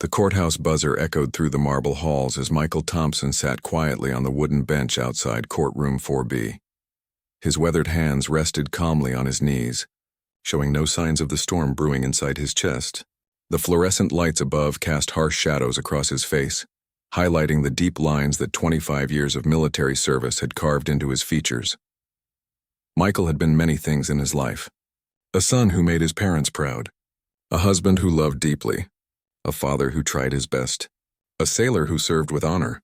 The courthouse buzzer echoed through the marble halls as Michael Thompson sat quietly on the wooden bench outside courtroom 4B. His weathered hands rested calmly on his knees, showing no signs of the storm brewing inside his chest. The fluorescent lights above cast harsh shadows across his face, highlighting the deep lines that 25 years of military service had carved into his features. Michael had been many things in his life. A son who made his parents proud, a husband who loved deeply, a father who tried his best, a sailor who served with honor.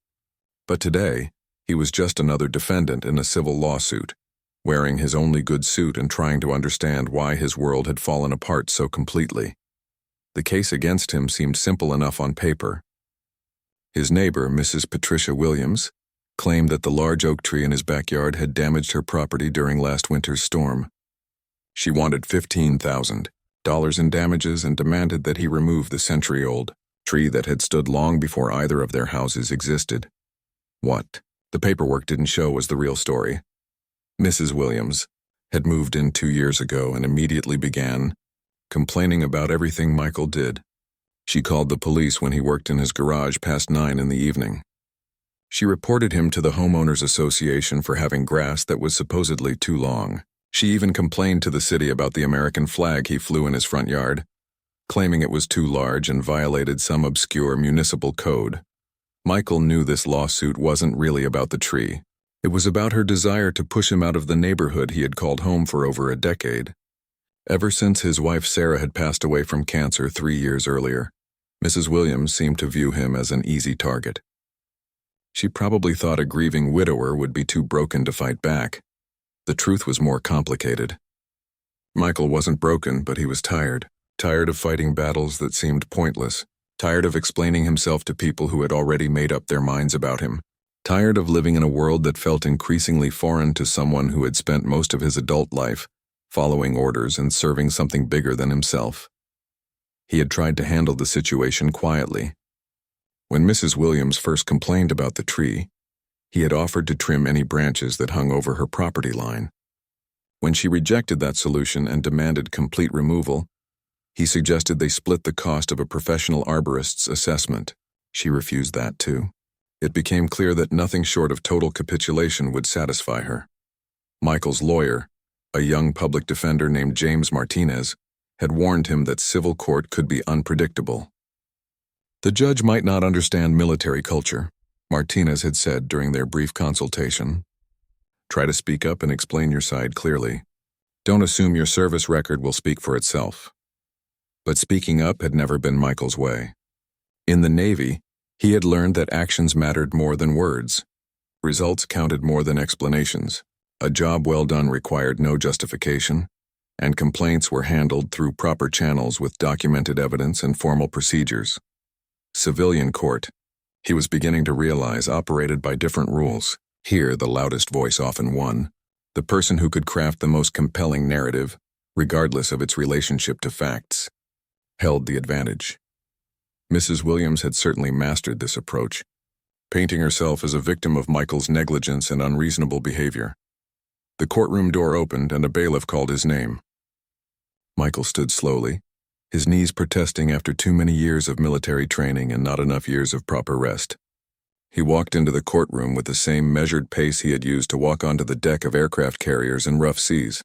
But today, he was just another defendant in a civil lawsuit, wearing his only good suit and trying to understand why his world had fallen apart so completely. The case against him seemed simple enough on paper. His neighbor, Mrs. Patricia Williams, claimed that the large oak tree in his backyard had damaged her property during last winter's storm. She wanted $15,000 in damages and demanded that he remove the century-old tree that had stood long before either of their houses existed. What the paperwork didn't show was the real story. Mrs. Williams had moved in 2 years ago and immediately began complaining about everything Michael did. She called the police when he worked in his garage past 9 in the evening. She reported him to the Homeowners Association for having grass that was supposedly too long. She even complained to the city about the American flag he flew in his front yard, claiming it was too large and violated some obscure municipal code. Michael knew this lawsuit wasn't really about the tree. It was about her desire to push him out of the neighborhood he had called home for over a decade. Ever since his wife Sarah had passed away from cancer 3 years earlier, Mrs. Williams seemed to view him as an easy target. She probably thought a grieving widower would be too broken to fight back. The truth was more complicated. Michael wasn't broken, but he was tired. Tired of fighting battles that seemed pointless. Tired of explaining himself to people who had already made up their minds about him. Tired of living in a world that felt increasingly foreign to someone who had spent most of his adult life following orders and serving something bigger than himself. He had tried to handle the situation quietly. When Mrs. Williams first complained about the tree, he had offered to trim any branches that hung over her property line. When she rejected that solution and demanded complete removal, he suggested they split the cost of a professional arborist's assessment. She refused that too. It became clear that nothing short of total capitulation would satisfy her. Michael's lawyer, a young public defender named James Martinez, had warned him that civil court could be unpredictable. The judge might not understand military culture, Martinez had said during their brief consultation. Try to speak up and explain your side clearly. Don't assume your service record will speak for itself. But speaking up had never been Michael's way. In the Navy, he had learned that actions mattered more than words. Results counted more than explanations. A job well done required no justification, and complaints were handled through proper channels with documented evidence and formal procedures. Civilian court, he was beginning to realize, operated by different rules. Here, the loudest voice often won. The person who could craft the most compelling narrative, regardless of its relationship to facts, held the advantage. Mrs. Williams had certainly mastered this approach, painting herself as a victim of Michael's negligence and unreasonable behavior. The courtroom door opened and a bailiff called his name. Michael stood slowly, his knees protesting after too many years of military training and not enough years of proper rest. He walked into the courtroom with the same measured pace he had used to walk onto the deck of aircraft carriers in rough seas.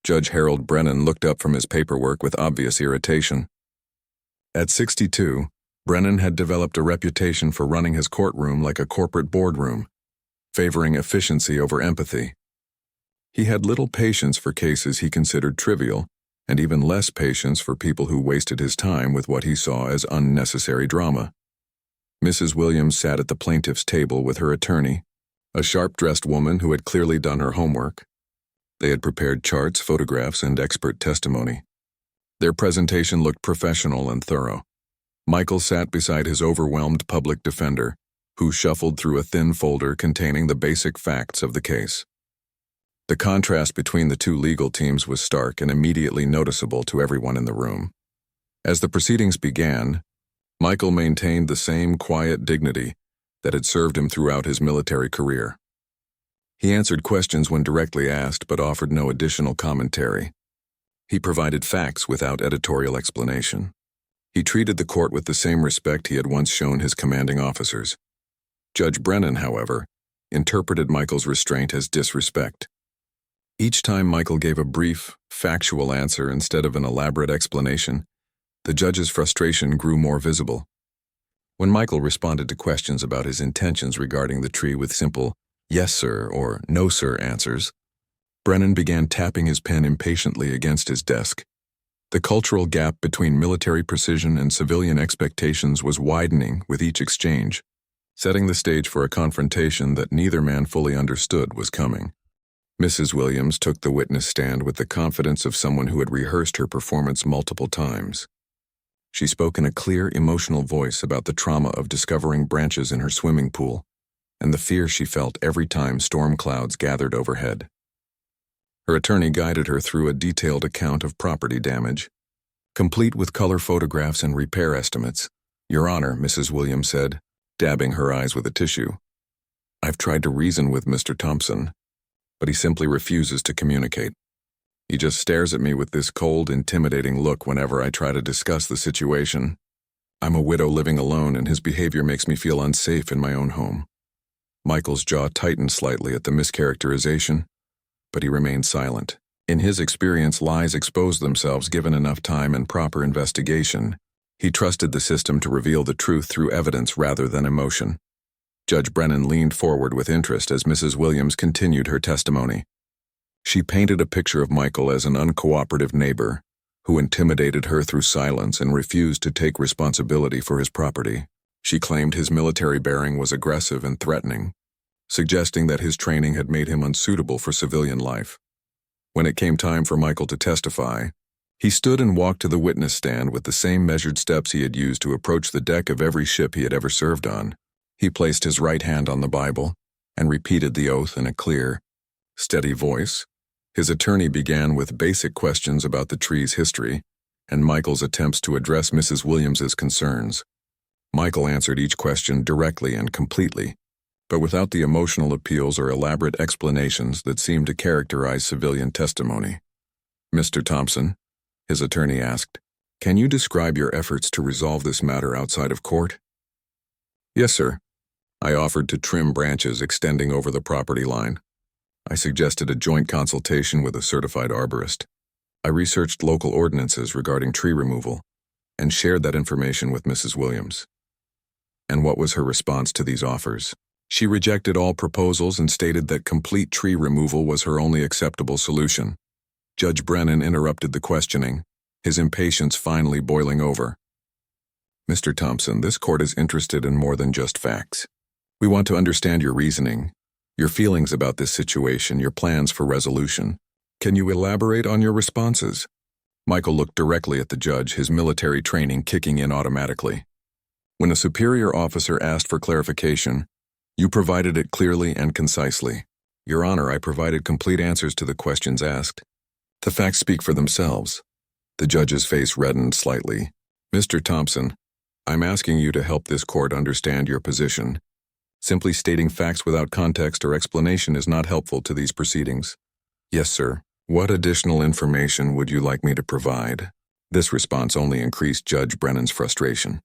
Judge Harold Brennan looked up from his paperwork with obvious irritation. At 62, Brennan had developed a reputation for running his courtroom like a corporate boardroom, favoring efficiency over empathy. He had little patience for cases he considered trivial, and even less patience for people who wasted his time with what he saw as unnecessary drama. Mrs. Williams sat at the plaintiff's table with her attorney, a sharp-dressed woman who had clearly done her homework. They had prepared charts, photographs, and expert testimony. Their presentation looked professional and thorough. Michael sat beside his overwhelmed public defender, who shuffled through a thin folder containing the basic facts of the case. The contrast between the two legal teams was stark and immediately noticeable to everyone in the room. As the proceedings began, Michael maintained the same quiet dignity that had served him throughout his military career. He answered questions when directly asked but offered no additional commentary. He provided facts without editorial explanation. He treated the court with the same respect he had once shown his commanding officers. Judge Brennan, however, interpreted Michael's restraint as disrespect. Each time Michael gave a brief, factual answer instead of an elaborate explanation, the judge's frustration grew more visible. When Michael responded to questions about his intentions regarding the tree with simple, "Yes, sir," or "No, sir" answers, Brennan began tapping his pen impatiently against his desk. The cultural gap between military precision and civilian expectations was widening with each exchange, setting the stage for a confrontation that neither man fully understood was coming. Mrs. Williams took the witness stand with the confidence of someone who had rehearsed her performance multiple times. She spoke in a clear, emotional voice about the trauma of discovering branches in her swimming pool and the fear she felt every time storm clouds gathered overhead. Her attorney guided her through a detailed account of property damage, complete with color photographs and repair estimates. "Your Honor," Mrs. Williams said, dabbing her eyes with a tissue, "I've tried to reason with Mr. Thompson, but he simply refuses to communicate. He just stares at me with this cold, intimidating look whenever I try to discuss the situation. I'm a widow living alone, and his behavior makes me feel unsafe in my own home." Michael's jaw tightened slightly at the mischaracterization, but he remained silent. In his experience, lies expose themselves given enough time and proper investigation. He trusted the system to reveal the truth through evidence rather than emotion. Judge Brennan leaned forward with interest as Mrs. Williams continued her testimony. She painted a picture of Michael as an uncooperative neighbor who intimidated her through silence and refused to take responsibility for his property. She claimed his military bearing was aggressive and threatening, suggesting that his training had made him unsuitable for civilian life. When it came time for Michael to testify, he stood and walked to the witness stand with the same measured steps he had used to approach the deck of every ship he had ever served on. He placed his right hand on the Bible and repeated the oath in a clear, steady voice. His attorney began with basic questions about the tree's history and Michael's attempts to address Mrs. Williams's concerns. Michael answered each question directly and completely, but without the emotional appeals or elaborate explanations that seemed to characterize civilian testimony. "Mr. Thompson," his attorney asked, "can you describe your efforts to resolve this matter outside of court?" "Yes, sir. I offered to trim branches extending over the property line. I suggested a joint consultation with a certified arborist. I researched local ordinances regarding tree removal and shared that information with Mrs. Williams." "And what was her response to these offers?" "She rejected all proposals and stated that complete tree removal was her only acceptable solution." Judge Brennan interrupted the questioning, his impatience finally boiling over. "Mr. Thompson, this court is interested in more than just facts. We want to understand your reasoning, your feelings about this situation, your plans for resolution. Can you elaborate on your responses?" Michael looked directly at the judge, his military training kicking in automatically. When a superior officer asked for clarification, you provided it clearly and concisely. "Your Honor, I provided complete answers to the questions asked. The facts speak for themselves." The judge's face reddened slightly. "Mr. Thompson, I'm asking you to help this court understand your position. Simply stating facts without context or explanation is not helpful to these proceedings." "Yes, sir. What additional information would you like me to provide?" This response only increased Judge Brennan's frustration.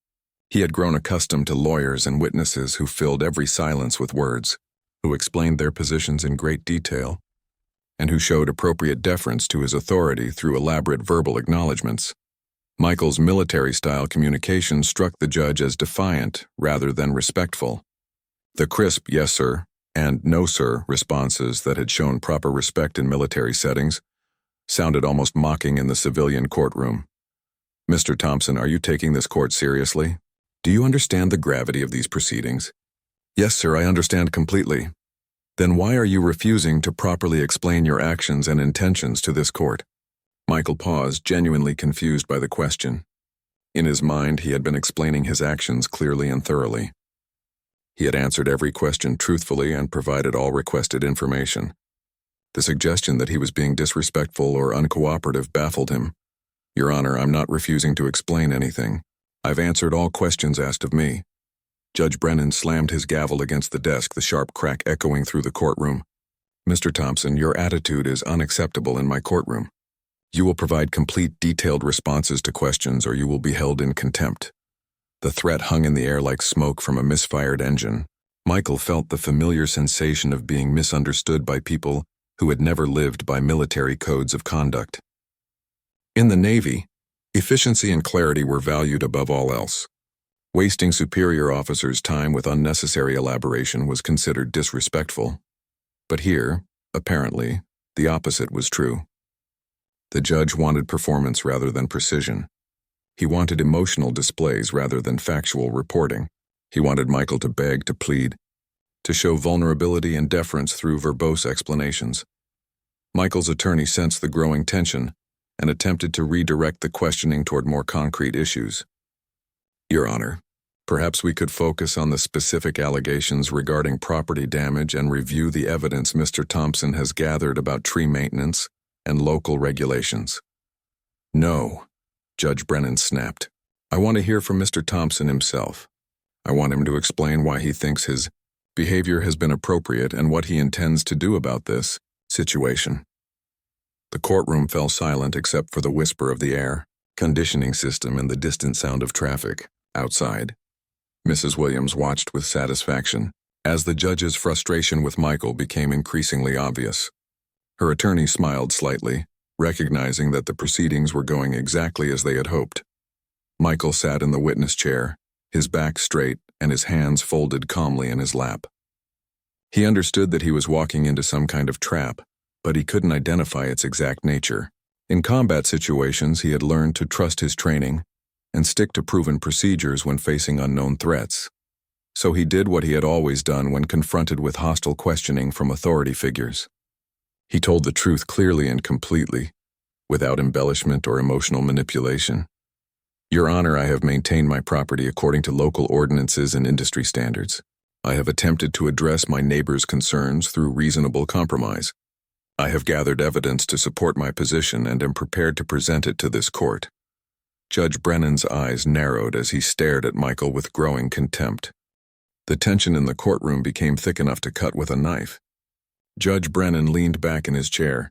He had grown accustomed to lawyers and witnesses who filled every silence with words, who explained their positions in great detail, and who showed appropriate deference to his authority through elaborate verbal acknowledgments. Michael's military-style communication struck the judge as defiant rather than respectful. The crisp "yes, sir" and "no, sir" responses that had shown proper respect in military settings sounded almost mocking in the civilian courtroom. "Mr. Thompson, are you taking this court seriously? Do you understand the gravity of these proceedings?" "Yes, sir, I understand completely." "Then why are you refusing to properly explain your actions and intentions to this court?" Michael paused, genuinely confused by the question. In his mind, he had been explaining his actions clearly and thoroughly. He had answered every question truthfully and provided all requested information. The suggestion that he was being disrespectful or uncooperative baffled him. "Your Honor, I'm not refusing to explain anything. I've answered all questions asked of me." Judge Brennan slammed his gavel against the desk, the sharp crack echoing through the courtroom. "Mr. Thompson, your attitude is unacceptable in my courtroom. You will provide complete, detailed responses to questions or you will be held in contempt. The threat hung in the air like smoke from a misfired engine. Michael felt the familiar sensation of being misunderstood by people who had never lived by military codes of conduct. In the Navy, efficiency and clarity were valued above all else. Wasting superior officers' time with unnecessary elaboration was considered disrespectful. But here, apparently, the opposite was true. The judge wanted performance rather than precision. He wanted emotional displays rather than factual reporting. He wanted Michael to beg, to plead, to show vulnerability and deference through verbose explanations. Michael's attorney sensed the growing tension and attempted to redirect the questioning toward more concrete issues. Your Honor, perhaps we could focus on the specific allegations regarding property damage and review the evidence Mr. Thompson has gathered about tree maintenance and local regulations. No, Judge Brennan snapped. I want to hear from Mr. Thompson himself. I want him to explain why he thinks his behavior has been appropriate and what he intends to do about this situation. The courtroom fell silent except for the whisper of the air conditioning system and the distant sound of traffic outside. Mrs. Williams watched with satisfaction as the judge's frustration with Michael became increasingly obvious. Her attorney smiled slightly, recognizing that the proceedings were going exactly as they had hoped. Michael sat in the witness chair, his back straight and his hands folded calmly in his lap. He understood that he was walking into some kind of trap, but he couldn't identify its exact nature. In combat situations, he had learned to trust his training and stick to proven procedures when facing unknown threats. So he did what he had always done when confronted with hostile questioning from authority figures. He told the truth clearly and completely, without embellishment or emotional manipulation. Your Honor, I have maintained my property according to local ordinances and industry standards. I have attempted to address my neighbor's concerns through reasonable compromise. I have gathered evidence to support my position and am prepared to present it to this court. Judge Brennan's eyes narrowed as he stared at Michael with growing contempt. The tension in the courtroom became thick enough to cut with a knife. Judge Brennan leaned back in his chair,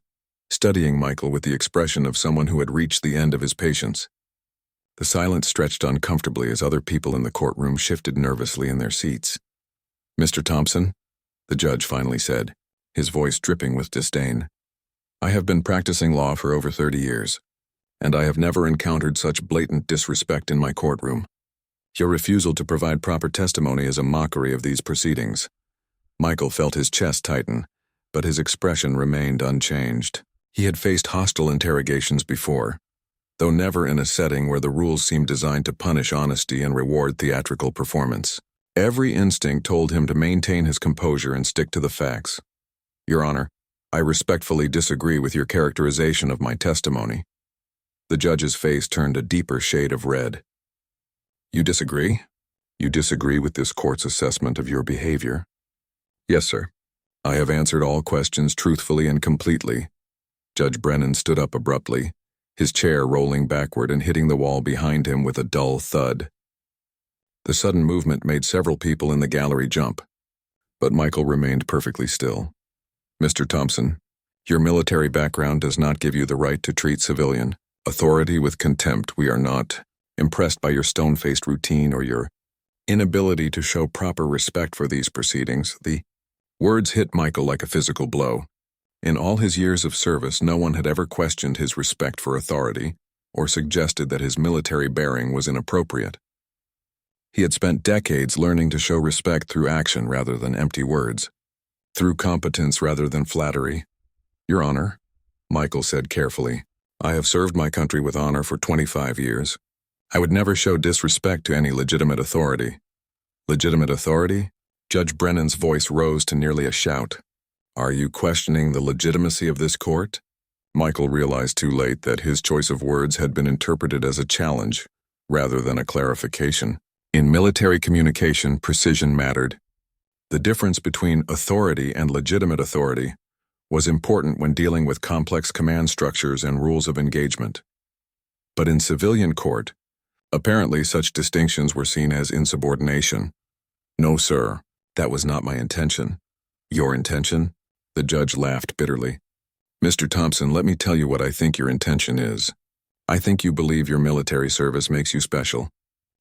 studying Michael with the expression of someone who had reached the end of his patience. The silence stretched uncomfortably as other people in the courtroom shifted nervously in their seats. Mr. Thompson, the judge finally said, his voice dripping with disdain. I have been practicing law for over 30 years, and I have never encountered such blatant disrespect in my courtroom. Your refusal to provide proper testimony is a mockery of these proceedings. Michael felt his chest tighten, but his expression remained unchanged. He had faced hostile interrogations before, though never in a setting where the rules seemed designed to punish honesty and reward theatrical performance. Every instinct told him to maintain his composure and stick to the facts. Your Honor, I respectfully disagree with your characterization of my testimony. The judge's face turned a deeper shade of red. You disagree? You disagree with this court's assessment of your behavior? Yes, sir. I have answered all questions truthfully and completely. Judge Brennan stood up abruptly, his chair rolling backward and hitting the wall behind him with a dull thud. The sudden movement made several people in the gallery jump, but Michael remained perfectly still. Mr. Thompson, your military background does not give you the right to treat civilian authority with contempt. We are not impressed by your stone-faced routine or your inability to show proper respect for these proceedings. The words hit Michael like a physical blow. In all his years of service, no one had ever questioned his respect for authority or suggested that his military bearing was inappropriate. He had spent decades learning to show respect through action rather than empty words, through competence rather than flattery. Your Honor, Michael said carefully, I have served my country with honor for 25 years. I would never show disrespect to any legitimate authority. Legitimate authority? Judge Brennan's voice rose to nearly a shout. Are you questioning the legitimacy of this court? Michael realized too late that his choice of words had been interpreted as a challenge, rather than a clarification. In military communication, precision mattered. The difference between authority and legitimate authority was important when dealing with complex command structures and rules of engagement. But in civilian court, apparently such distinctions were seen as insubordination. No, sir, that was not my intention. Your intention? The judge laughed bitterly. Mr. Thompson, let me tell you what I think your intention is. I think you believe your military service makes you special.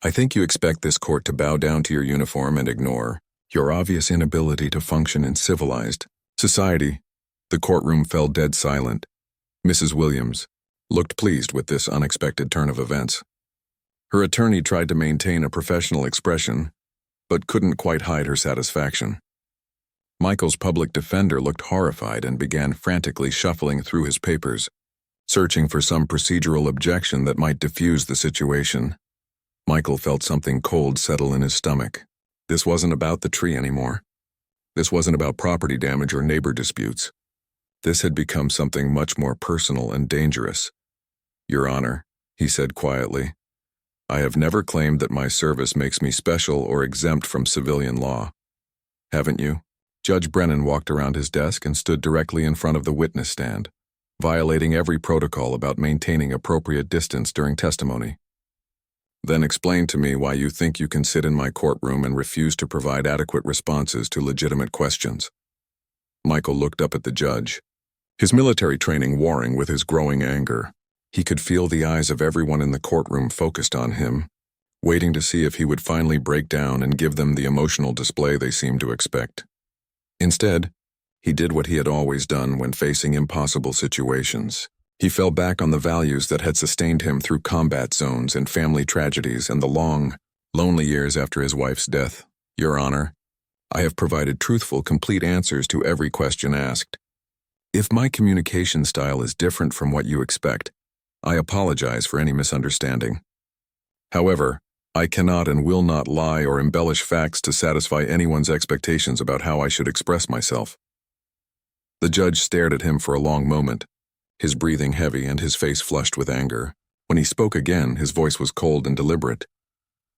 I think you expect this court to bow down to your uniform and ignore your obvious inability to function in civilized society. The courtroom fell dead silent. Mrs. Williams looked pleased with this unexpected turn of events. Her attorney tried to maintain a professional expression, but couldn't quite hide her satisfaction. Michael's public defender looked horrified and began frantically shuffling through his papers, searching for some procedural objection that might diffuse the situation. Michael felt something cold settle in his stomach. This wasn't about the tree anymore. This wasn't about property damage or neighbor disputes. This had become something much more personal and dangerous. Your Honor, he said quietly, I have never claimed that my service makes me special or exempt from civilian law. Haven't you? Judge Brennan walked around his desk and stood directly in front of the witness stand, violating every protocol about maintaining appropriate distance during testimony. Then explain to me why you think you can sit in my courtroom and refuse to provide adequate responses to legitimate questions. Michael looked up at the judge, his military training warring with his growing anger. He could feel the eyes of everyone in the courtroom focused on him, waiting to see if he would finally break down and give them the emotional display they seemed to expect. Instead, he did what he had always done when facing impossible situations. He fell back on the values that had sustained him through combat zones and family tragedies and the long, lonely years after his wife's death. Your Honor, I have provided truthful, complete answers to every question asked. If my communication style is different from what you expect, I apologize for any misunderstanding. However, I cannot and will not lie or embellish facts to satisfy anyone's expectations about how I should express myself. The judge stared at him for a long moment, his breathing heavy and his face flushed with anger. When he spoke again, his voice was cold and deliberate.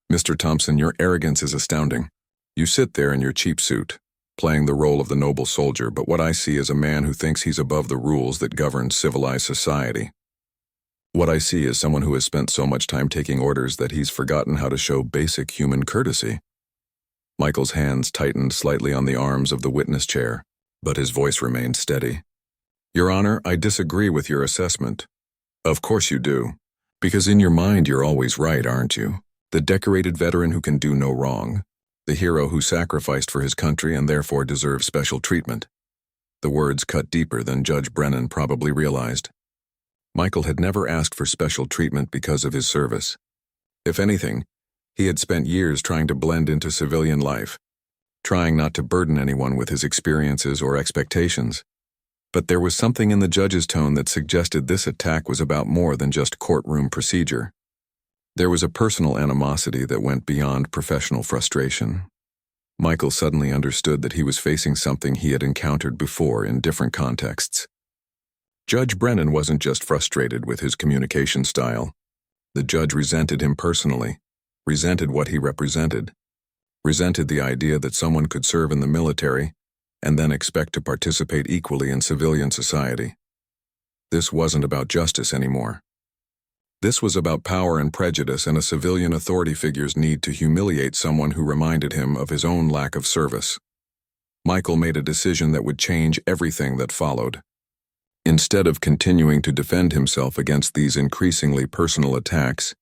Mr. Thompson, your arrogance is astounding. You sit there in your cheap suit, playing the role of the noble soldier, but what I see is a man who thinks he's above the rules that govern civilized society. What I see is someone who has spent so much time taking orders that he's forgotten how to show basic human courtesy. Michael's hands tightened slightly on the arms of the witness chair, but his voice remained steady. Your Honor, I disagree with your assessment. Of course you do, because in your mind you're always right, aren't you? The decorated veteran who can do no wrong, the hero who sacrificed for his country and therefore deserves special treatment. The words cut deeper than Judge Brennan probably realized. Michael had never asked for special treatment because of his service. If anything, he had spent years trying to blend into civilian life, trying not to burden anyone with his experiences or expectations. But there was something in the judge's tone that suggested this attack was about more than just courtroom procedure. There was a personal animosity that went beyond professional frustration. Michael suddenly understood that he was facing something he had encountered before in different contexts. Judge Brennan wasn't just frustrated with his communication style. The judge resented him personally, resented what he represented, resented the idea that someone could serve in the military and then expect to participate equally in civilian society. This wasn't about justice anymore. This was about power and prejudice and a civilian authority figure's need to humiliate someone who reminded him of his own lack of service. Michael made a decision that would change everything that followed. Instead of continuing to defend himself against these increasingly personal attacks,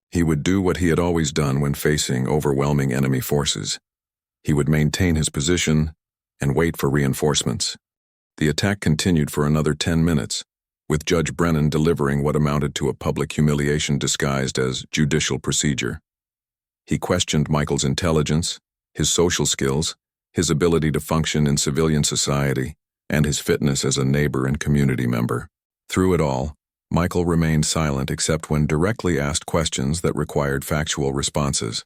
he would do what he had always done when facing overwhelming enemy forces. He would maintain his position and wait for reinforcements. The attack continued for another 10 minutes, with Judge Brennan delivering what amounted to a public humiliation disguised as judicial procedure. He questioned Michael's intelligence, his social skills, his ability to function in civilian society, and his fitness as a neighbor and community member. Through it all, Michael remained silent except when directly asked questions that required factual responses.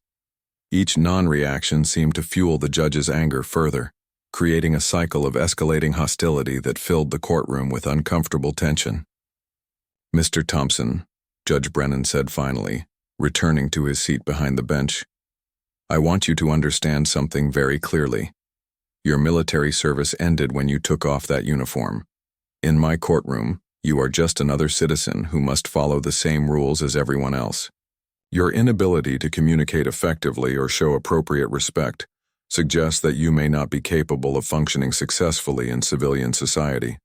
Each non-reaction seemed to fuel the judge's anger further, creating a cycle of escalating hostility that filled the courtroom with uncomfortable tension. Mr. Thompson, Judge Brennan said finally, returning to his seat behind the bench, I want you to understand something very clearly. Your military service ended when you took off that uniform. In my courtroom, you are just another citizen who must follow the same rules as everyone else. Your inability to communicate effectively or show appropriate respect suggests that you may not be capable of functioning successfully in civilian society.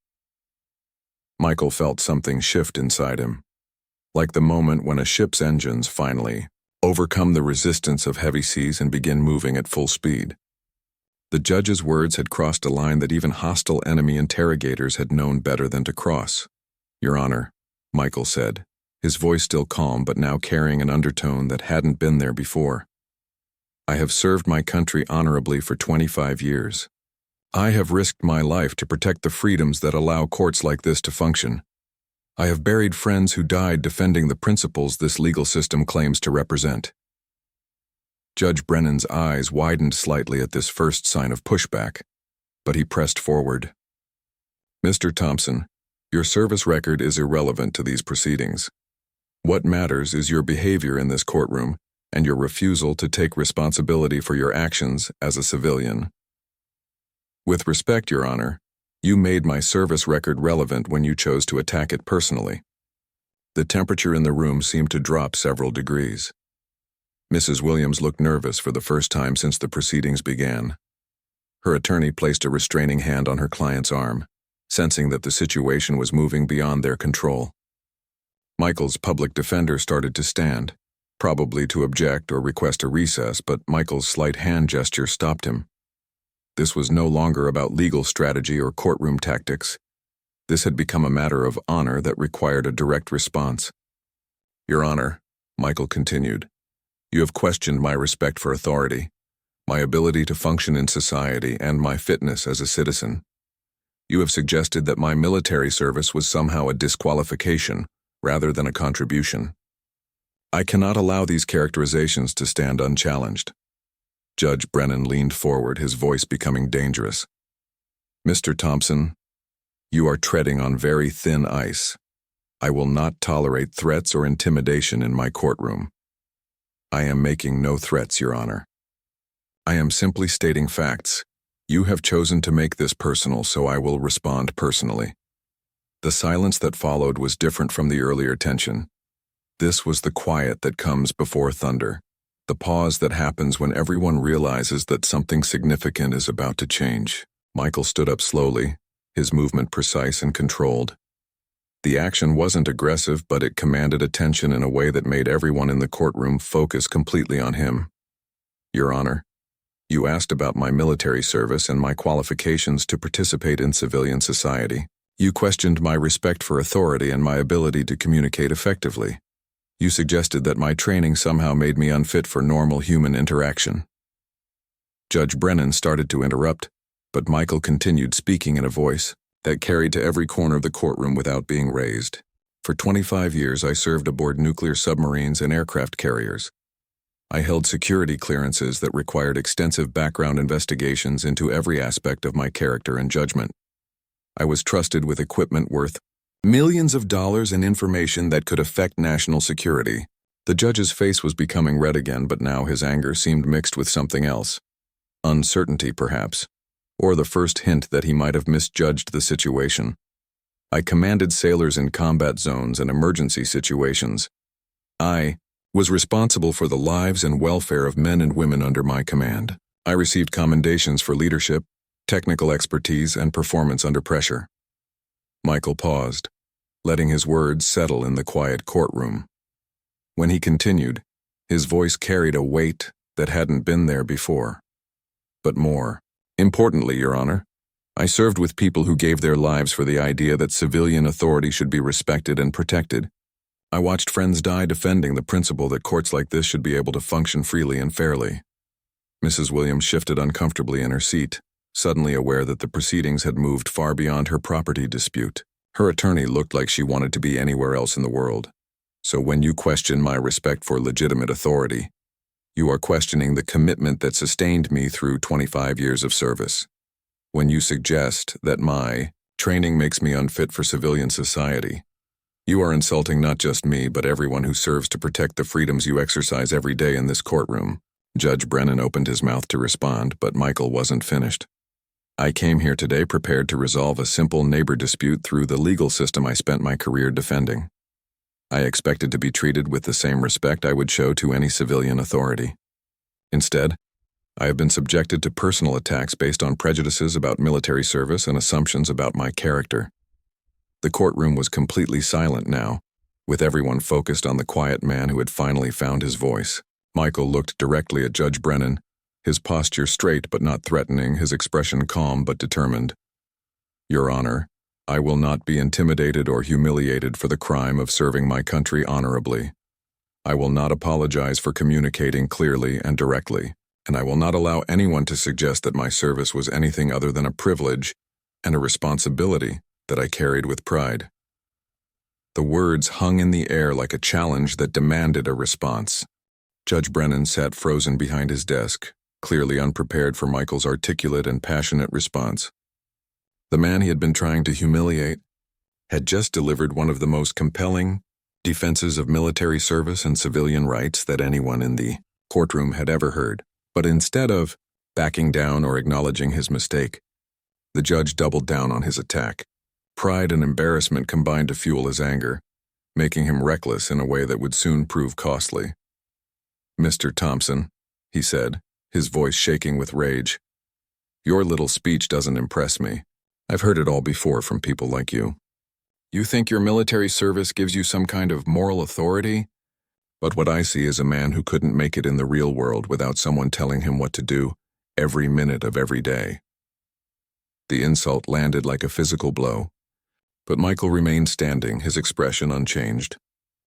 Michael felt something shift inside him, like the moment when a ship's engines finally overcome the resistance of heavy seas and begin moving at full speed. The judge's words had crossed a line that even hostile enemy interrogators had known better than to cross. "Your Honor," Michael said, his voice still calm but now carrying an undertone that hadn't been there before. "I have served my country honorably for 25 years. I have risked my life to protect the freedoms that allow courts like this to function. I have buried friends who died defending the principles this legal system claims to represent." Judge Brennan's eyes widened slightly at this first sign of pushback, but he pressed forward. "Mr. Thompson, your service record is irrelevant to these proceedings. What matters is your behavior in this courtroom and your refusal to take responsibility for your actions as a civilian. With respect, Your Honor, you made my service record relevant when you chose to attack it personally." The temperature in the room seemed to drop several degrees. Mrs. Williams looked nervous for the first time since the proceedings began. Her attorney placed a restraining hand on her client's arm, sensing that the situation was moving beyond their control. Michael's public defender started to stand, probably to object or request a recess, but Michael's slight hand gesture stopped him. This was no longer about legal strategy or courtroom tactics. This had become a matter of honor that required a direct response. "Your Honor," Michael continued, "you have questioned my respect for authority, my ability to function in society, and my fitness as a citizen. You have suggested that my military service was somehow a disqualification rather than a contribution. I cannot allow these characterizations to stand unchallenged." Judge Brennan leaned forward, his voice becoming dangerous. "Mr. Thompson, you are treading on very thin ice. I will not tolerate threats or intimidation in my courtroom." "I am making no threats, Your Honor. I am simply stating facts. You have chosen to make this personal, so I will respond personally." The silence that followed was different from the earlier tension. This was the quiet that comes before thunder, the pause that happens when everyone realizes that something significant is about to change. Michael stood up slowly, his movement precise and controlled. The action wasn't aggressive, but it commanded attention in a way that made everyone in the courtroom focus completely on him. "Your Honor, you asked about my military service and my qualifications to participate in civilian society. You questioned my respect for authority and my ability to communicate effectively. You suggested that my training somehow made me unfit for normal human interaction." Judge Brennan started to interrupt, but Michael continued speaking in a voice that carried to every corner of the courtroom without being raised. "For 25 years I served aboard nuclear submarines and aircraft carriers. I held security clearances that required extensive background investigations into every aspect of my character and judgment. I was trusted with equipment worth millions of dollars and information that could affect national security." The judge's face was becoming red again, but now his anger seemed mixed with something else. Uncertainty, perhaps, or the first hint that he might have misjudged the situation. "I commanded sailors in combat zones and emergency situations. I was responsible for the lives and welfare of men and women under my command. I received commendations for leadership, technical expertise, and performance under pressure." Michael paused, letting his words settle in the quiet courtroom. When he continued, his voice carried a weight that hadn't been there before. "But more importantly, Your Honor, I served with people who gave their lives for the idea that civilian authority should be respected and protected. I watched friends die defending the principle that courts like this should be able to function freely and fairly." Mrs. Williams shifted uncomfortably in her seat, suddenly aware that the proceedings had moved far beyond her property dispute. Her attorney looked like she wanted to be anywhere else in the world. "So when you question my respect for legitimate authority, you are questioning the commitment that sustained me through 25 years of service. When you suggest that my training makes me unfit for civilian society, you are insulting not just me, but everyone who serves to protect the freedoms you exercise every day in this courtroom." Judge Brennan opened his mouth to respond, but Michael wasn't finished. "I came here today prepared to resolve a simple neighbor dispute through the legal system I spent my career defending. I expected to be treated with the same respect I would show to any civilian authority. Instead, I have been subjected to personal attacks based on prejudices about military service and assumptions about my character. The courtroom was completely silent now, with everyone focused on the quiet man who had finally found his voice. Michael looked directly at Judge Brennan, his posture straight but not threatening, his expression calm but determined. Your Honor, I will not be intimidated or humiliated for the crime of serving my country honorably. I will not apologize for communicating clearly and directly, and I will not allow anyone to suggest that my service was anything other than a privilege and a responsibility that I carried with pride. The words hung in the air like a challenge that demanded a response. Judge Brennan sat frozen behind his desk, clearly unprepared for Michael's articulate and passionate response. The man he had been trying to humiliate had just delivered one of the most compelling defenses of military service and civilian rights that anyone in the courtroom had ever heard. But instead of backing down or acknowledging his mistake, the judge doubled down on his attack. Pride and embarrassment combined to fuel his anger, making him reckless in a way that would soon prove costly. Mr. Thompson, he said, his voice shaking with rage, your little speech doesn't impress me. I've heard it all before from people like you. You think your military service gives you some kind of moral authority? But what I see is a man who couldn't make it in the real world without someone telling him what to do every minute of every day. The insult landed like a physical blow, but Michael remained standing, his expression unchanged.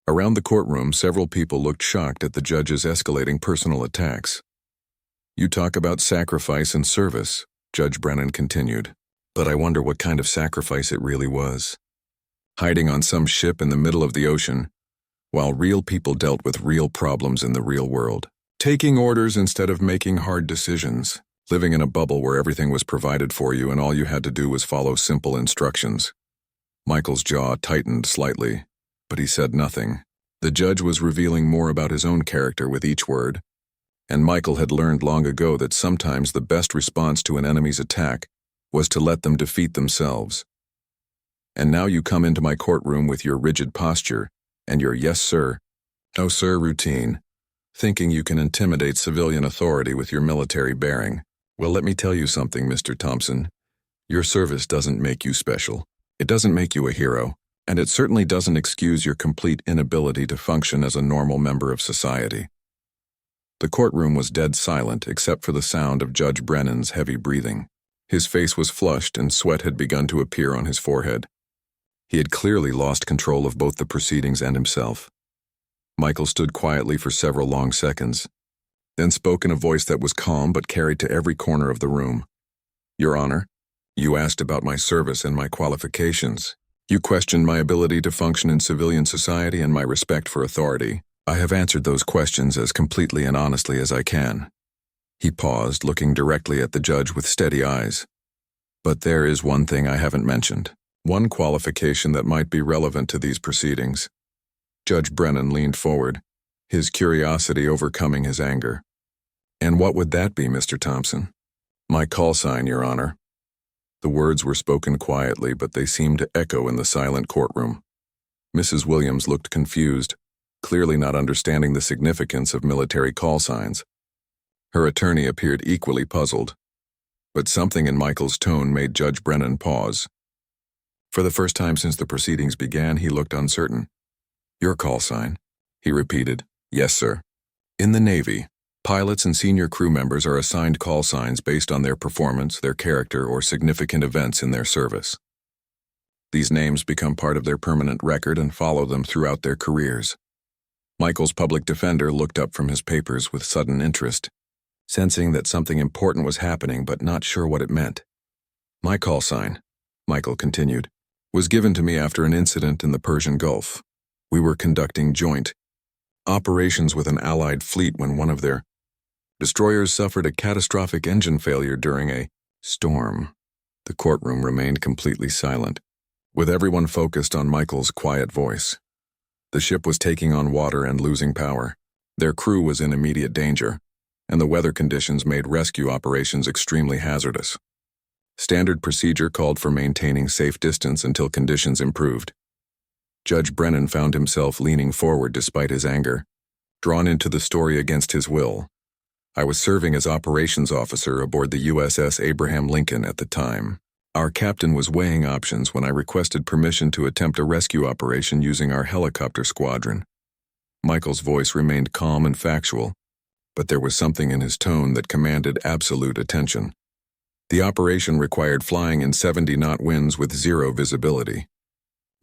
Around the courtroom, several people looked shocked at the judge's escalating personal attacks. You talk about sacrifice and service, Judge Brennan continued, but I wonder what kind of sacrifice it really was. Hiding on some ship in the middle of the ocean, while real people dealt with real problems in the real world. Taking orders instead of making hard decisions. Living in a bubble where everything was provided for you and all you had to do was follow simple instructions. Michael's jaw tightened slightly, but he said nothing. The judge was revealing more about his own character with each word, and Michael had learned long ago that sometimes the best response to an enemy's attack was to let them defeat themselves. And now you come into my courtroom with your rigid posture and your yes sir, no sir routine, thinking you can intimidate civilian authority with your military bearing. Well, let me tell you something, Mr. Thompson. Your service doesn't make you special. It doesn't make you a hero, and it certainly doesn't excuse your complete inability to function as a normal member of society. The courtroom was dead silent except for the sound of Judge Brennan's heavy breathing. His face was flushed and sweat had begun to appear on his forehead. He had clearly lost control of both the proceedings and himself. Michael stood quietly for several long seconds, then spoke in a voice that was calm but carried to every corner of the room. Your Honor, you asked about my service and my qualifications. You questioned my ability to function in civilian society and my respect for authority. I have answered those questions as completely and honestly as I can. He paused, looking directly at the judge with steady eyes. But there is one thing I haven't mentioned, one qualification that might be relevant to these proceedings. Judge Brennan leaned forward, his curiosity overcoming his anger. And what would that be, Mr. Thompson? My call sign, Your Honor. The words were spoken quietly, but they seemed to echo in the silent courtroom. Mrs. Williams looked confused, clearly not understanding the significance of military call signs. Her attorney appeared equally puzzled, but something in Michael's tone made Judge Brennan pause. For the first time since the proceedings began, he looked uncertain. Your call sign, he repeated. Yes, sir. In the Navy, pilots and senior crew members are assigned call signs based on their performance, their character, or significant events in their service. These names become part of their permanent record and follow them throughout their careers. Michael's public defender looked up from his papers with sudden interest, sensing that something important was happening but not sure what it meant. My call sign, Michael continued, was given to me after an incident in the Persian Gulf. We were conducting joint operations with an Allied fleet when one of their destroyers suffered a catastrophic engine failure during a storm. The courtroom remained completely silent, with everyone focused on Michael's quiet voice. The ship was taking on water and losing power. Their crew was in immediate danger, and the weather conditions made rescue operations extremely hazardous. Standard procedure called for maintaining safe distance until conditions improved. Judge Brennan found himself leaning forward despite his anger, drawn into the story against his will. I was serving as operations officer aboard the USS Abraham Lincoln at the time. Our captain was weighing options when I requested permission to attempt a rescue operation using our helicopter squadron. Michael's voice remained calm and factual, but there was something in his tone that commanded absolute attention. The operation required flying in 70-knot winds with zero visibility.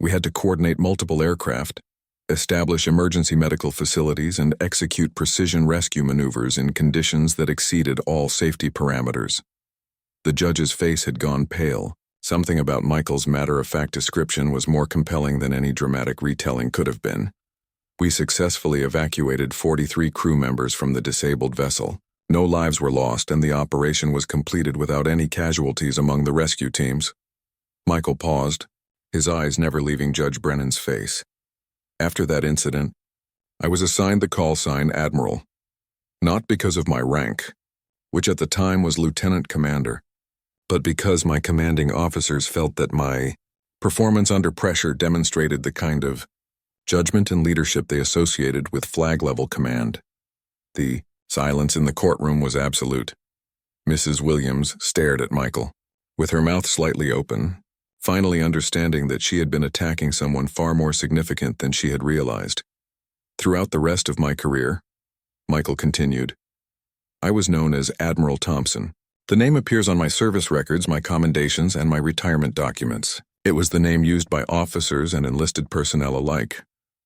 We had to coordinate multiple aircraft, establish emergency medical facilities, and execute precision rescue maneuvers in conditions that exceeded all safety parameters. The judge's face had gone pale. Something about Michael's matter-of-fact description was more compelling than any dramatic retelling could have been. We successfully evacuated 43 crew members from the disabled vessel. No lives were lost, and the operation was completed without any casualties among the rescue teams. Michael paused, his eyes never leaving Judge Brennan's face. After that incident, I was assigned the call sign Admiral, not because of my rank, which at the time was Lieutenant Commander, but because my commanding officers felt that my performance under pressure demonstrated the kind of judgment and leadership they associated with flag-level command. The silence in the courtroom was absolute. Mrs. Williams stared at Michael, with her mouth slightly open, finally understanding that she had been attacking someone far more significant than she had realized. Throughout the rest of my career, Michael continued, I was known as Admiral Thompson. The name appears on my service records, my commendations, and my retirement documents. It was the name used by officers and enlisted personnel alike,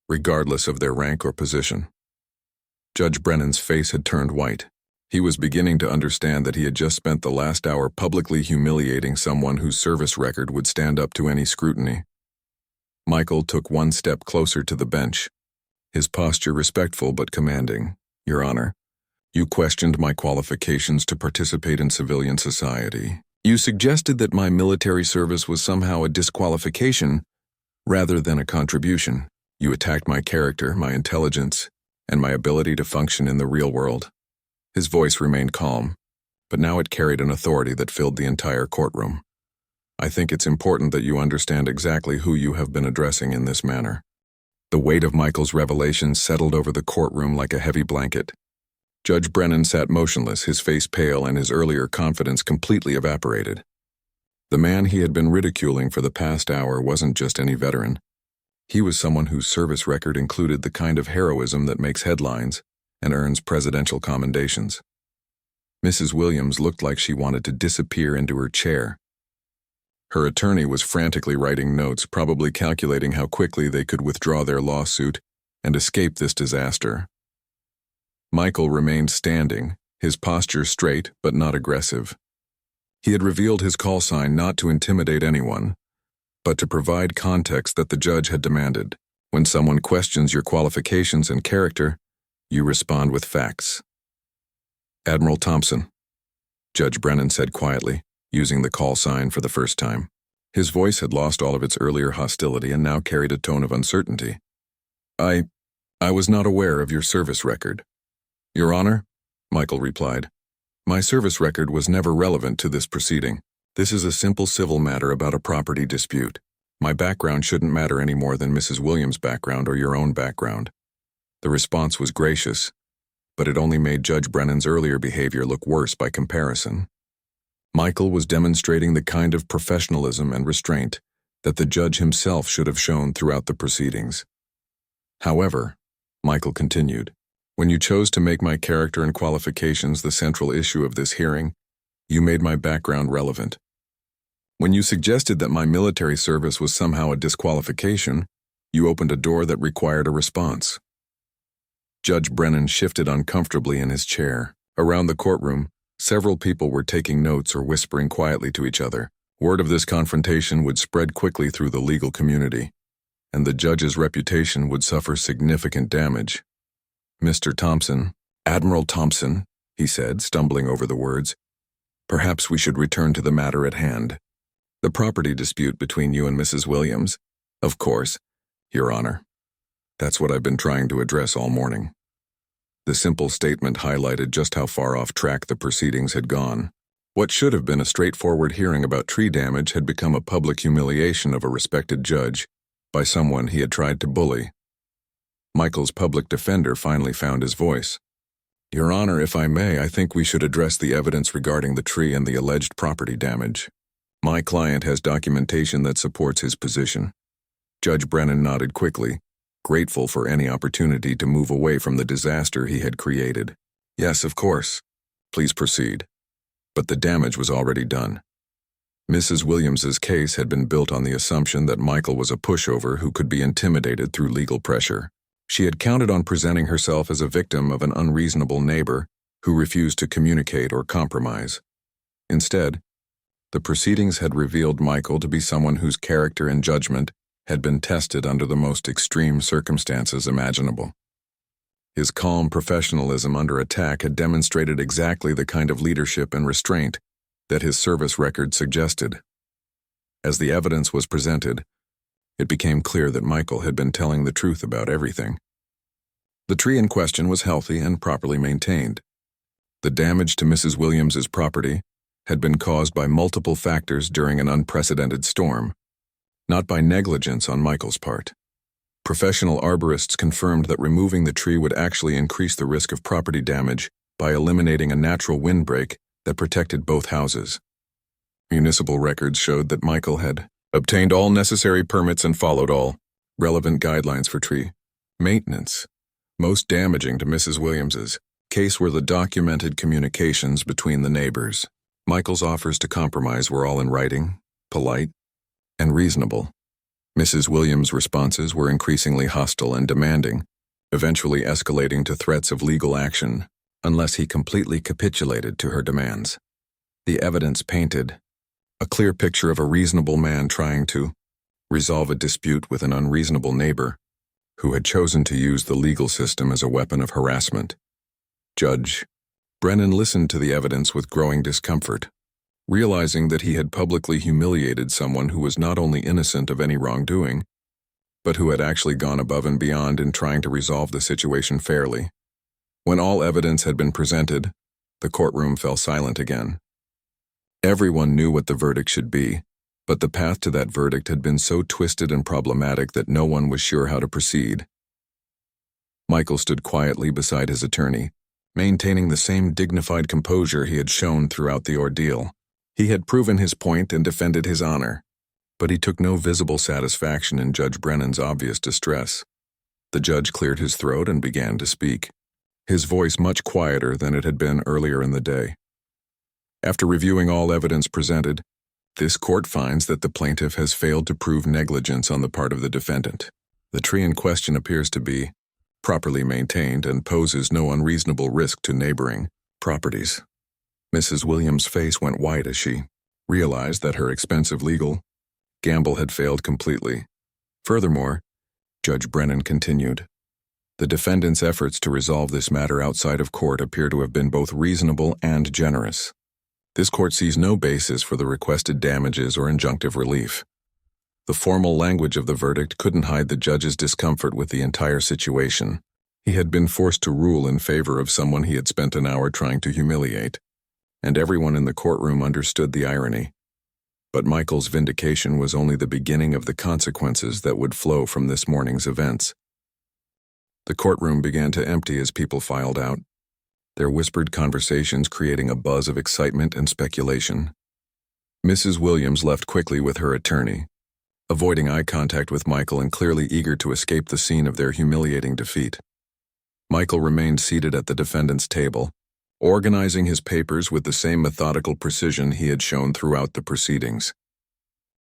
regardless of their rank or position. Judge Brennan's face had turned white. He was beginning to understand that he had just spent the last hour publicly humiliating someone whose service record would stand up to any scrutiny. Michael took one step closer to the bench, his posture respectful but commanding. Your Honor, you questioned my qualifications to participate in civilian society. You suggested that my military service was somehow a disqualification rather than a contribution. You attacked my character, my intelligence, and my ability to function in the real world. His voice remained calm, but now it carried an authority that filled the entire courtroom. I think it's important that you understand exactly who you have been addressing in this manner. The weight of Michael's revelations settled over the courtroom like a heavy blanket. Judge Brennan sat motionless, his face pale and his earlier confidence completely evaporated. The man he had been ridiculing for the past hour wasn't just any veteran. He was someone whose service record included the kind of heroism that makes headlines and earns presidential commendations. Mrs. Williams looked like she wanted to disappear into her chair. Her attorney was frantically writing notes, probably calculating how quickly they could withdraw their lawsuit and escape this disaster. Michael remained standing, his posture straight but not aggressive. He had revealed his call sign not to intimidate anyone, but to provide context that the judge had demanded. When someone questions your qualifications and character, you respond with facts. Admiral Thompson, Judge Brennan said quietly, using the call sign for the first time. His voice had lost all of its earlier hostility and now carried a tone of uncertainty. I was not aware of your service record. Your Honor, Michael replied, my service record was never relevant to this proceeding. This is a simple civil matter about a property dispute. My background shouldn't matter any more than Mrs. Williams' background or your own background. The response was gracious, but it only made Judge Brennan's earlier behavior look worse by comparison. Michael was demonstrating the kind of professionalism and restraint that the judge himself should have shown throughout the proceedings. However, Michael continued, when you chose to make my character and qualifications the central issue of this hearing, you made my background relevant. When you suggested that my military service was somehow a disqualification, you opened a door that required a response. Judge Brennan shifted uncomfortably in his chair. Around the courtroom, several people were taking notes or whispering quietly to each other. Word of this confrontation would spread quickly through the legal community, and the judge's reputation would suffer significant damage. Mr. Thompson, Admiral Thompson, he said, stumbling over the words, perhaps we should return to the matter at hand. The property dispute between you and Mrs. Williams. Of course, Your Honor. That's what I've been trying to address all morning. The simple statement highlighted just how far off track the proceedings had gone. What should have been a straightforward hearing about tree damage had become a public humiliation of a respected judge by someone he had tried to bully. Michael's public defender finally found his voice. Your Honor, if I may, I think we should address the evidence regarding the tree and the alleged property damage. My client has documentation that supports his position. Judge Brennan nodded quickly, grateful for any opportunity to move away from the disaster he had created. Yes, of course. Please proceed. But the damage was already done. Mrs. Williams's case had been built on the assumption that Michael was a pushover who could be intimidated through legal pressure. She had counted on presenting herself as a victim of an unreasonable neighbor who refused to communicate or compromise. Instead, the proceedings had revealed Michael to be someone whose character and judgment had been tested under the most extreme circumstances imaginable. His calm professionalism under attack had demonstrated exactly the kind of leadership and restraint that his service record suggested. As the evidence was presented, it became clear that Michael had been telling the truth about everything. The tree in question was healthy and properly maintained. The damage to Mrs. Williams's property had been caused by multiple factors during an unprecedented storm, not by negligence on Michael's part. Professional arborists confirmed that removing the tree would actually increase the risk of property damage by eliminating a natural windbreak that protected both houses. Municipal records showed that Michael had obtained all necessary permits and followed all relevant guidelines for tree maintenance. Most damaging to Mrs. Williams's case were the documented communications between the neighbors. Michael's offers to compromise were all in writing, polite, and reasonable. Mrs. Williams' responses were increasingly hostile and demanding, eventually escalating to threats of legal action unless he completely capitulated to her demands. The evidence painted a clear picture of a reasonable man trying to resolve a dispute with an unreasonable neighbor who had chosen to use the legal system as a weapon of harassment. Judge Brennan listened to the evidence with growing discomfort, realizing that he had publicly humiliated someone who was not only innocent of any wrongdoing, but who had actually gone above and beyond in trying to resolve the situation fairly. When all evidence had been presented, the courtroom fell silent again. Everyone knew what the verdict should be, but the path to that verdict had been so twisted and problematic that no one was sure how to proceed. Michael stood quietly beside his attorney, maintaining the same dignified composure he had shown throughout the ordeal. He had proven his point and defended his honor, but he took no visible satisfaction in Judge Brennan's obvious distress. The judge cleared his throat and began to speak, his voice much quieter than it had been earlier in the day. After reviewing all evidence presented, this court finds that the plaintiff has failed to prove negligence on the part of the defendant. The tree in question appears to be properly maintained and poses no unreasonable risk to neighboring properties. Mrs. Williams' face went white as she realized that her expensive legal gamble had failed completely. Furthermore, Judge Brennan continued, the defendant's efforts to resolve this matter outside of court appear to have been both reasonable and generous. This court sees no basis for the requested damages or injunctive relief. The formal language of the verdict couldn't hide the judge's discomfort with the entire situation. He had been forced to rule in favor of someone he had spent an hour trying to humiliate, and everyone in the courtroom understood the irony. But Michael's vindication was only the beginning of the consequences that would flow from this morning's events. The courtroom began to empty as people filed out, their whispered conversations creating a buzz of excitement and speculation. Mrs. Williams left quickly with her attorney, avoiding eye contact with Michael and clearly eager to escape the scene of their humiliating defeat. Michael remained seated at the defendant's table, organizing his papers with the same methodical precision he had shown throughout the proceedings.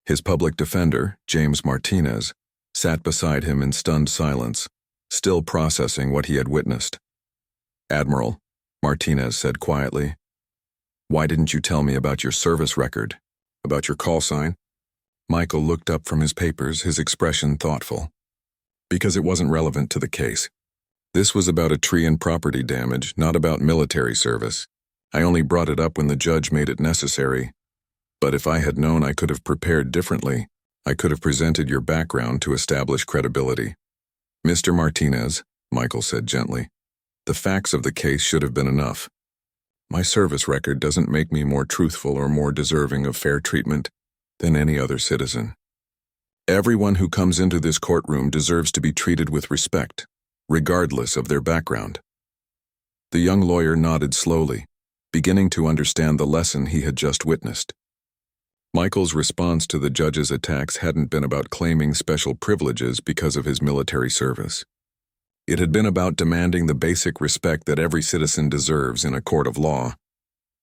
His public defender, James Martinez, sat beside him in stunned silence, still processing what he had witnessed. "Admiral," Martinez said quietly, "why didn't you tell me about your service record, about your call sign?" Michael looked up from his papers, his expression thoughtful. "Because it wasn't relevant to the case. This was about a tree and property damage, not about military service. I only brought it up when the judge made it necessary. But if I had known I could have prepared differently, I could have presented your background to establish credibility." "Mr. Martinez," Michael said gently, "the facts of the case should have been enough. My service record doesn't make me more truthful or more deserving of fair treatment than any other citizen. Everyone who comes into this courtroom deserves to be treated with respect, regardless of their background." The young lawyer nodded slowly, beginning to understand the lesson he had just witnessed. Michael's response to the judge's attacks hadn't been about claiming special privileges because of his military service. It had been about demanding the basic respect that every citizen deserves in a court of law.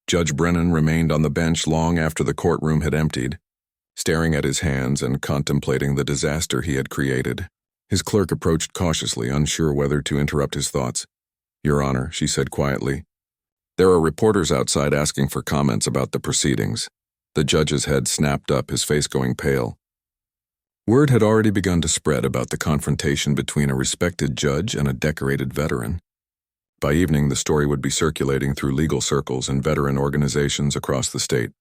Judge Brennan remained on the bench long after the courtroom had emptied, staring at his hands and contemplating the disaster he had created. His clerk approached cautiously, unsure whether to interrupt his thoughts. "Your Honor," she said quietly, "there are reporters outside asking for comments about the proceedings." The judge's head snapped up, his face going pale. Word had already begun to spread about the confrontation between a respected judge and a decorated veteran. By evening, the story would be circulating through legal circles and veteran organizations across the state.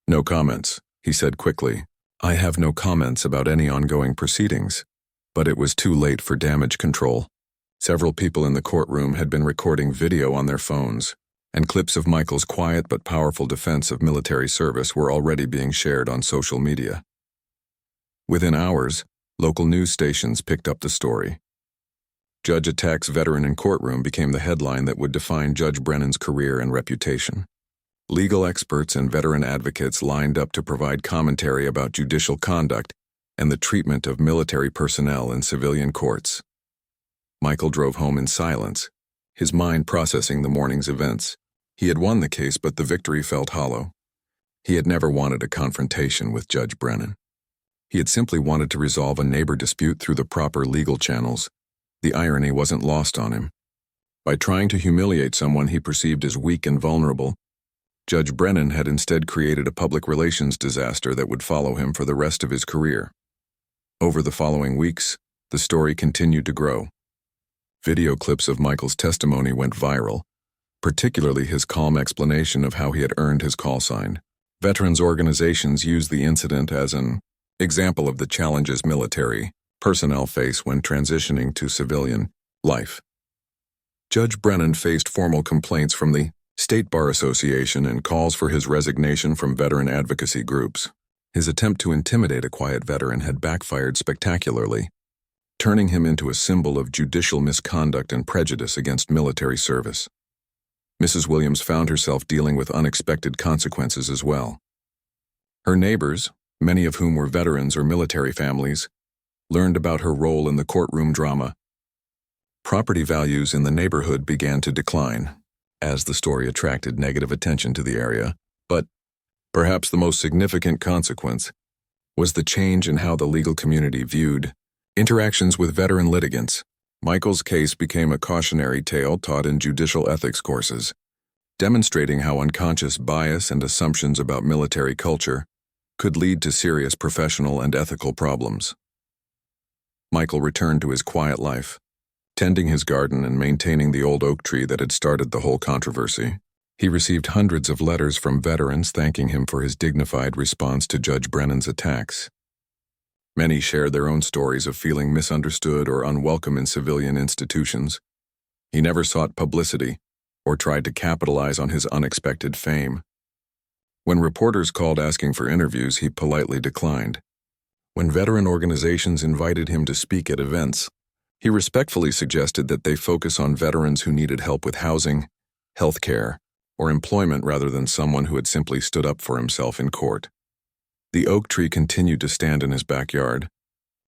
"No comments," he said quickly. "I have no comments about any ongoing proceedings." But it was too late for damage control. Several people in the courtroom had been recording video on their phones, and clips of Michael's quiet but powerful defense of military service were already being shared on social media. Within hours, local news stations picked up the story. "Judge attacks veteran in courtroom" became the headline that would define Judge Brennan's career and reputation. Legal experts and veteran advocates lined up to provide commentary about judicial conduct and the treatment of military personnel in civilian courts. Michael drove home in silence, his mind processing the morning's events. He had won the case, but the victory felt hollow. He had never wanted a confrontation with Judge Brennan. He had simply wanted to resolve a neighbor dispute through the proper legal channels. The irony wasn't lost on him. By trying to humiliate someone he perceived as weak and vulnerable, Judge Brennan had instead created a public relations disaster that would follow him for the rest of his career. Over the following weeks, the story continued to grow. Video clips of Michael's testimony went viral, particularly his calm explanation of how he had earned his call sign. Veterans organizations used the incident as an example of the challenges military personnel face when transitioning to civilian life. Judge Brennan faced formal complaints from the State Bar Association and calls for his resignation from veteran advocacy groups. His attempt to intimidate a quiet veteran had backfired spectacularly, turning him into a symbol of judicial misconduct and prejudice against military service. Mrs. Williams found herself dealing with unexpected consequences as well. Her neighbors, many of whom were veterans or military families, learned about her role in the courtroom drama. Property values in the neighborhood began to decline, as the story attracted negative attention to the area, but perhaps the most significant consequence was the change in how the legal community viewed interactions with veteran litigants. Michael's case became a cautionary tale taught in judicial ethics courses, demonstrating how unconscious bias and assumptions about military culture could lead to serious professional and ethical problems. Michael returned to his quiet life, tending his garden and maintaining the old oak tree that had started the whole controversy. He received hundreds of letters from veterans thanking him for his dignified response to Judge Brennan's attacks. Many shared their own stories of feeling misunderstood or unwelcome in civilian institutions. He never sought publicity or tried to capitalize on his unexpected fame. When reporters called asking for interviews, he politely declined. When veteran organizations invited him to speak at events, he respectfully suggested that they focus on veterans who needed help with housing, health care, or employment rather than someone who had simply stood up for himself in court. The oak tree continued to stand in his backyard,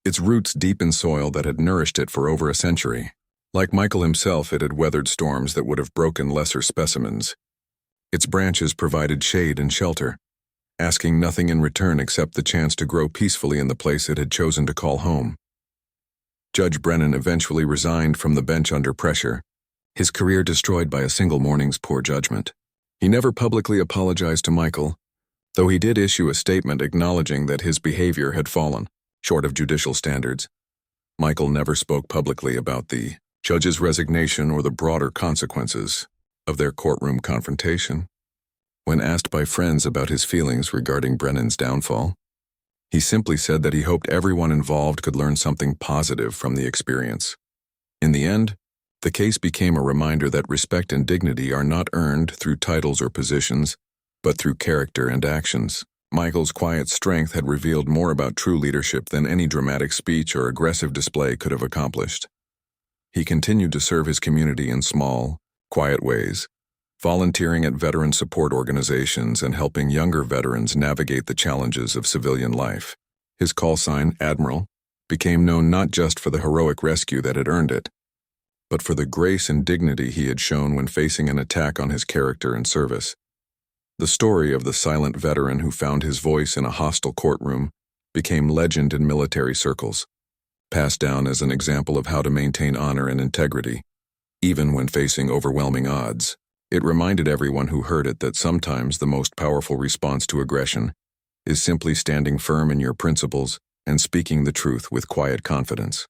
its roots deep in soil that had nourished it for over a century. Like Michael himself, it had weathered storms that would have broken lesser specimens. Its branches provided shade and shelter, asking nothing in return except the chance to grow peacefully in the place it had chosen to call home. Judge Brennan eventually resigned from the bench under pressure, his career destroyed by a single morning's poor judgment. He never publicly apologized to Michael, though he did issue a statement acknowledging that his behavior had fallen short of judicial standards. Michael never spoke publicly about the judge's resignation or the broader consequences of their courtroom confrontation. When asked by friends about his feelings regarding Brennan's downfall, he simply said that he hoped everyone involved could learn something positive from the experience. In the end, the case became a reminder that respect and dignity are not earned through titles or positions, but through character and actions. Michael's quiet strength had revealed more about true leadership than any dramatic speech or aggressive display could have accomplished. He continued to serve his community in small, quiet ways, volunteering at veteran support organizations and helping younger veterans navigate the challenges of civilian life. His call sign, Admiral, became known not just for the heroic rescue that had earned it, but for the grace and dignity he had shown when facing an attack on his character and service. The story of the silent veteran who found his voice in a hostile courtroom became legend in military circles, passed down as an example of how to maintain honor and integrity, even when facing overwhelming odds. It reminded everyone who heard it that sometimes the most powerful response to aggression is simply standing firm in your principles and speaking the truth with quiet confidence.